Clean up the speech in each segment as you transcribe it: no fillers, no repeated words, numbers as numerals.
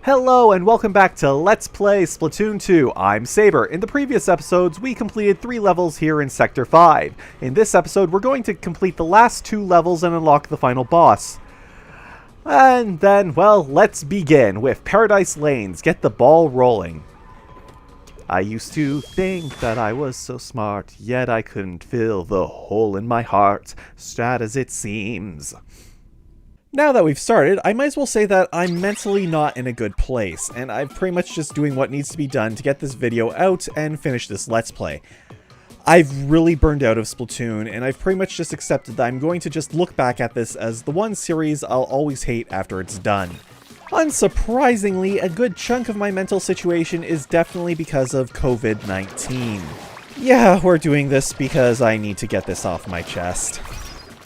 Hello and welcome back to Let's Play Splatoon 2. I'm Saber. In the previous episodes, we completed 3 levels here in Sector 5. In this episode, we're going to complete the last 2 levels and unlock the final boss. And then, well, let's begin with Paradise Lanes. Get the ball rolling. I used to think that I was so smart, yet I couldn't fill the hole in my heart, sad as it seems. Now that we've started, I might as well say that I'm mentally not in a good place, and I'm pretty much just doing what needs to be done to get this video out and finish this Let's Play. I've really burned out of Splatoon, and I've pretty much just accepted that I'm going to just look back at this as the one series I'll always hate after it's done. Unsurprisingly, a good chunk of my mental situation is definitely because of COVID-19. Yeah, we're doing this because I need to get this off my chest.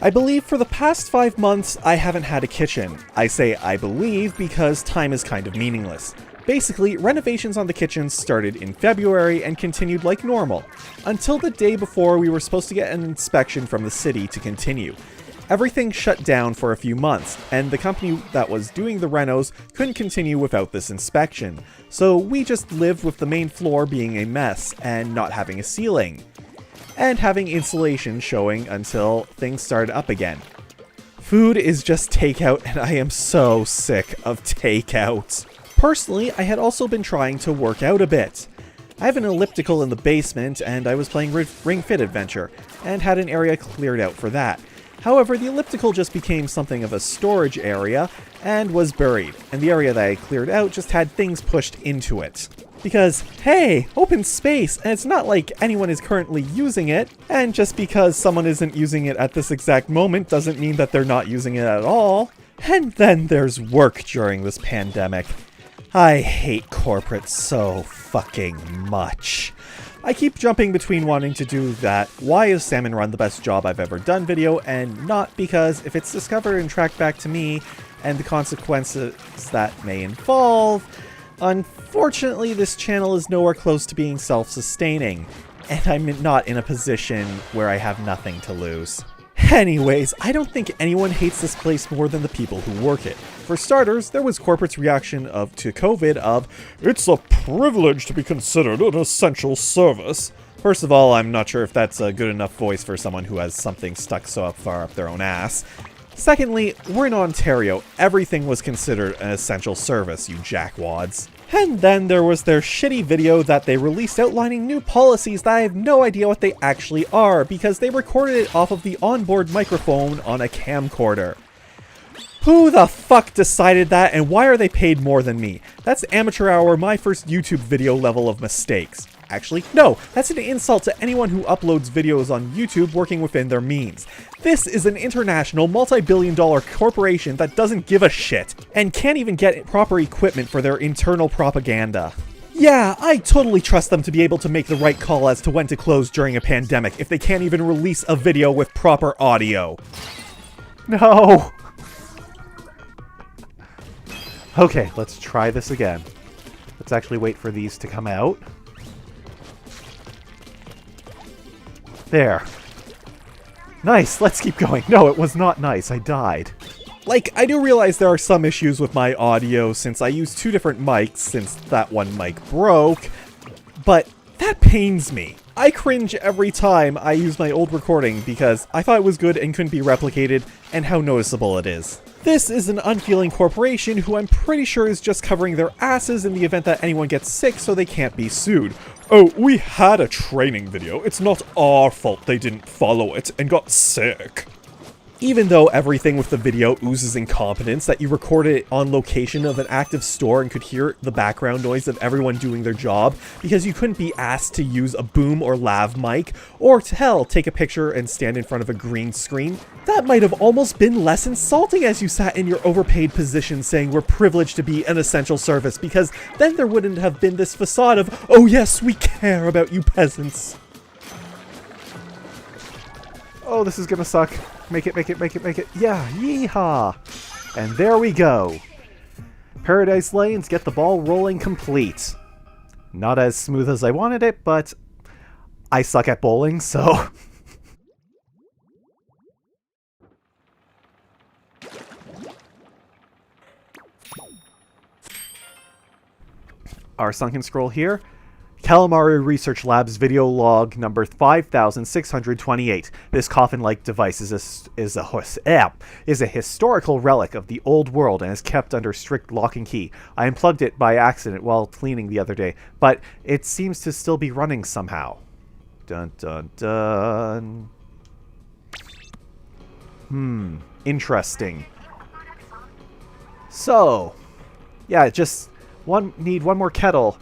I believe for the past 5 months, I haven't had a kitchen. I say I believe because time is kind of meaningless. Basically, renovations on the kitchen started in February and continued like normal, until the day before we were supposed to get an inspection from the city to continue. Everything shut down for a few months, and the company that was doing the renos couldn't continue without this inspection, so we just lived with the main floor being a mess and not having a ceiling, and having insulation showing until things started up again. Food is just takeout, and I am so sick of takeout. Personally, I had also been trying to work out a bit. I have an elliptical in the basement, and I was playing Ring Fit Adventure, and had an area cleared out for that. However, the elliptical just became something of a storage area, and was buried, and the area that I cleared out just had things pushed into it. Because, hey, open space, and it's not like anyone is currently using it, and just because someone isn't using it at this exact moment doesn't mean that they're not using it at all. And then there's work during this pandemic. I hate corporate so fucking much. I keep jumping between wanting to do that "Why is Salmon Run the best job I've ever done" video, and not because if it's discovered and tracked back to me, and the consequences that may involve. Unfortunately, this channel is nowhere close to being self-sustaining, and I'm not in a position where I have nothing to lose. Anyways, I don't think anyone hates this place more than the people who work it. For starters, there was corporate's reaction to COVID of, "It's a privilege to be considered an essential service." First of all, I'm not sure if that's a good enough voice for someone who has something stuck so far up their own ass. Secondly, we're in Ontario. Everything was considered an essential service, you jackwads. And then there was their shitty video that they released outlining new policies that I have no idea what they actually are, because they recorded it off of the onboard microphone on a camcorder. Who the fuck decided that, and why are they paid more than me? That's amateur hour, my first YouTube video level of mistakes. Actually, no, that's an insult to anyone who uploads videos on YouTube working within their means. This is an international, multi-billion-dollar corporation that doesn't give a shit, and can't even get proper equipment for their internal propaganda. Yeah, I totally trust them to be able to make the right call as to when to close during a pandemic if they can't even release a video with proper audio. No! Okay, let's try this again. Let's actually wait for these to come out. There. Nice, let's keep going. No, it was not nice. I died. Like, I do realize there are some issues with my audio since I use 2 different mics since that one mic broke, but that pains me. I cringe every time I use my old recording because I thought it was good and couldn't be replicated, and how noticeable it is. This is an unfeeling corporation who I'm pretty sure is just covering their asses in the event that anyone gets sick so they can't be sued. "Oh, we had a training video. It's not our fault they didn't follow it and got sick." Even though everything with the video oozes incompetence, that you recorded it on location of an active store and could hear the background noise of everyone doing their job because you couldn't be asked to use a boom or lav mic, or to hell, take a picture and stand in front of a green screen, that might have almost been less insulting as you sat in your overpaid position saying we're privileged to be an essential service, because then there wouldn't have been this facade of, "Oh yes, we care about you peasants." Oh, this is gonna suck. Make it, make it, make it, make it. Yeah, yeehaw. And there we go. Paradise Lanes, get the ball rolling complete. Not as smooth as I wanted it, but I suck at bowling, so... our sunken scroll here. Calamari Research Labs video log number 5628. This coffin-like device is a historical relic of the old world and is kept under strict lock and key. I unplugged it by accident while cleaning the other day, but it seems to still be running somehow. Dun dun dun. Interesting. So, yeah, just need one more kettle.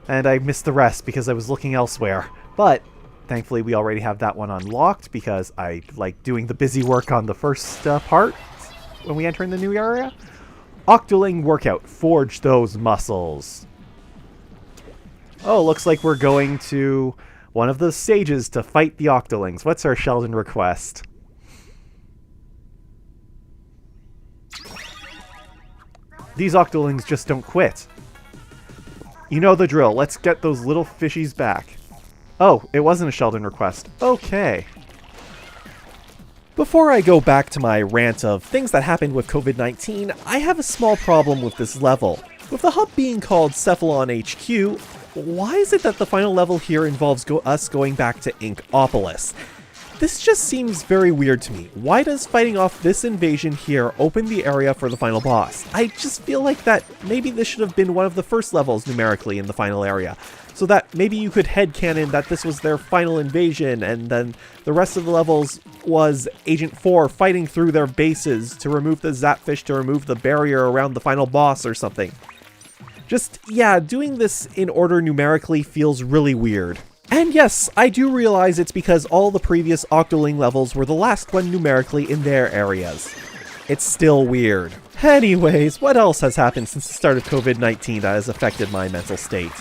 And I missed the rest because I was looking elsewhere. But thankfully we already have that one unlocked because I like doing the busy work on the first part when we enter in the new area. Octoling workout. Forge those muscles. Oh, looks like we're going to one of the stages to fight the Octolings. What's our Sheldon request? These Octolings just don't quit. You know the drill. Let's get those little fishies back. Oh, it wasn't a Sheldon request. Okay. Before I go back to my rant of things that happened with COVID-19, I have a small problem with this level. With the hub being called Cephalon HQ, why is it that the final level here involves us going back to Inkopolis? This just seems very weird to me. Why does fighting off this invasion here open the area for the final boss? I just feel like that maybe this should have been one of the first levels numerically in the final area, so that maybe you could headcanon that this was their final invasion, and then the rest of the levels was Agent 4 fighting through their bases to remove the Zapfish to remove the barrier around the final boss or something. Just, yeah, doing this in order numerically feels really weird. And yes, I do realize it's because all the previous Octoling levels were the last one numerically in their areas. It's still weird. Anyways, what else has happened since the start of COVID-19 that has affected my mental state?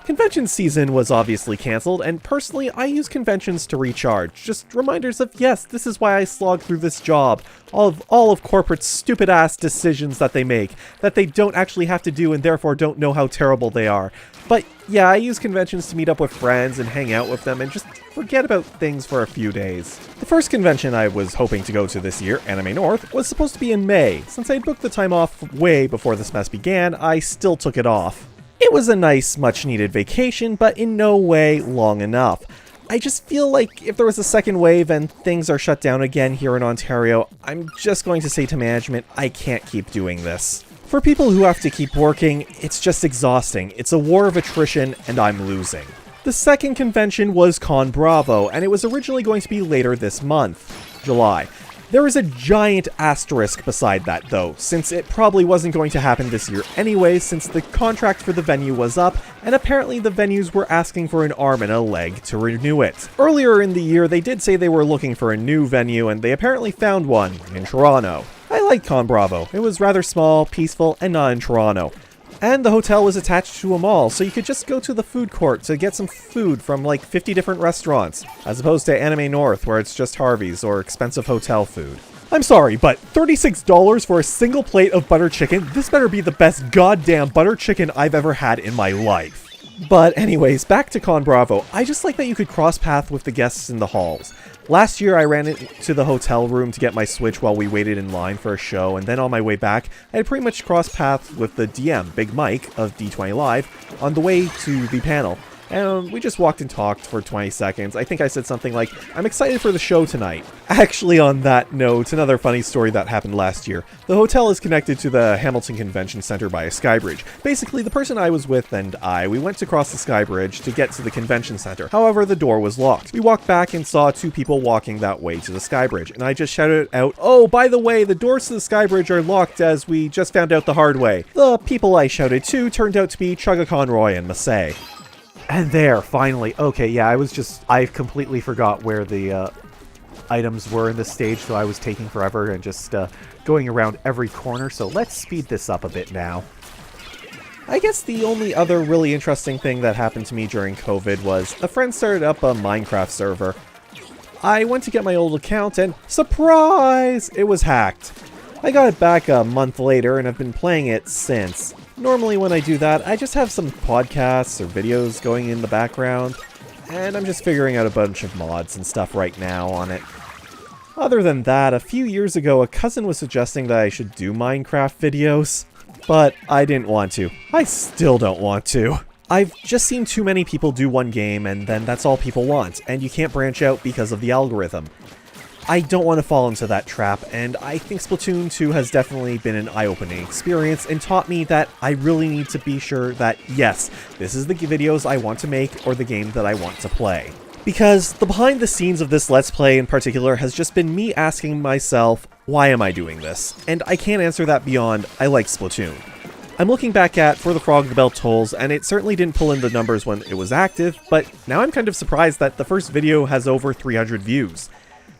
Convention season was obviously cancelled, and personally I use conventions to recharge. Just reminders of, yes, this is why I slog through this job. All of corporate's stupid ass decisions that they make, that they don't actually have to do and therefore don't know how terrible they are. But yeah, I use conventions to meet up with friends and hang out with them and just forget about things for a few days. The first convention I was hoping to go to this year, Anime North, was supposed to be in May. Since I'd booked the time off way before this mess began, I still took it off. It was a nice, much-needed vacation, but in no way long enough. I just feel like if there was a second wave and things are shut down again here in Ontario, I'm just going to say to management, I can't keep doing this. For people who have to keep working, it's just exhausting. It's a war of attrition, and I'm losing. The second convention was Con Bravo, and it was originally going to be later this month, July. There is a giant asterisk beside that though, since it probably wasn't going to happen this year anyway, since the contract for the venue was up, and apparently the venues were asking for an arm and a leg to renew it. Earlier in the year, they did say they were looking for a new venue, and they apparently found one in Toronto. I liked Con Bravo. It was rather small, peaceful, and not in Toronto. And the hotel was attached to a mall, so you could just go to the food court to get some food from like 50 different restaurants, as opposed to Anime North, where it's just Harvey's or expensive hotel food. I'm sorry, but $36 for a single plate of butter chicken? This better be the best goddamn butter chicken I've ever had in my life. But anyways, back to Con Bravo. I just like that you could cross path with the guests in the halls. Last year, I ran into the hotel room to get my Switch while we waited in line for a show, and then on my way back, I had pretty much crossed paths with the DM, Big Mike, of D20 Live, on the way to the panel. And we just walked and talked for 20 seconds. I think I said something like, I'm excited for the show tonight. Actually, on that note, another funny story that happened last year. The hotel is connected to the Hamilton Convention Center by a sky bridge. Basically, the person I was with and we went to cross the sky bridge to get to the convention center. However, the door was locked. We walked back and saw two people walking that way to the sky bridge, and I just shouted out, oh, by the way, the doors to the sky bridge are locked as we just found out the hard way. The people I shouted to turned out to be Chugga Conroy and Massey. And there, finally. Okay, yeah, I completely forgot where the items were in this stage, so I was taking forever and just going around every corner, so let's speed this up a bit now. I guess the only other really interesting thing that happened to me during COVID was a friend started up a Minecraft server. I went to get my old account and, surprise! It was hacked. I got it back a month later and have been playing it since. Normally when I do that, I just have some podcasts or videos going in the background, and I'm just figuring out a bunch of mods and stuff right now on it. Other than that, a few years ago, a cousin was suggesting that I should do Minecraft videos. but I didn't want to. I still don't want to. I've just seen too many people do one game and then that's all people want, and you can't branch out because of the algorithm. I don't want to fall into that trap, and I think Splatoon 2 has definitely been an eye-opening experience and taught me that I really need to be sure that, yes, this is the videos I want to make or the game that I want to play. Because the behind the scenes of this Let's Play in particular has just been me asking myself, why am I doing this? And I can't answer that beyond, I like Splatoon. I'm looking back at For the Frog the Bell Tolls, and it certainly didn't pull in the numbers when it was active, but now I'm kind of surprised that the first video has over 300 views.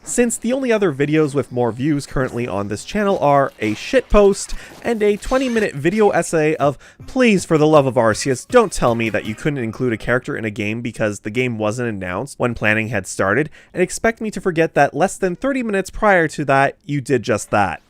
Since the only other videos with more views currently on this channel are a shitpost and a 20-minute video essay of, please for the love of Arceus, don't tell me that you couldn't include a character in a game because the game wasn't announced when planning had started, and expect me to forget that less than 30 minutes prior to that, you did just that.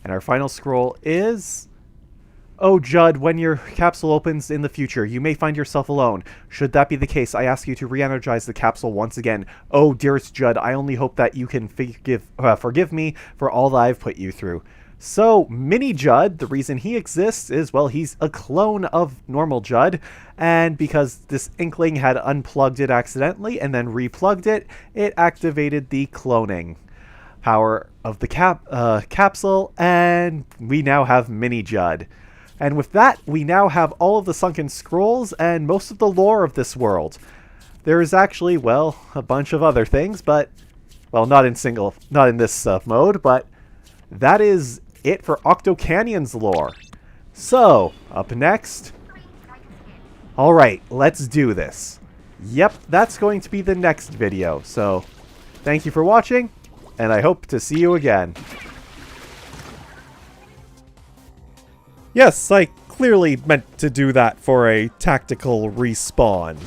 And our final scroll is... Oh, Judd, when your capsule opens in the future, you may find yourself alone. Should that be the case, I ask you to re-energize the capsule once again. Oh, dearest Judd, I only hope that you can forgive me for all that I've put you through. So, Mini Judd, the reason he exists is, well, he's a clone of normal Judd, and because this Inkling had unplugged it accidentally and then replugged it, it activated the cloning power of the capsule, and we now have Mini Judd. And with that, we now have all of the sunken scrolls and most of the lore of this world. There is actually, well, a bunch of other things, but, well, not in this mode, but that is it for Octo Canyon's lore. So, up next... Alright, let's do this. Yep, that's going to be the next video, so thank you for watching, and I hope to see you again. Yes, I clearly meant to do that for a tactical respawn.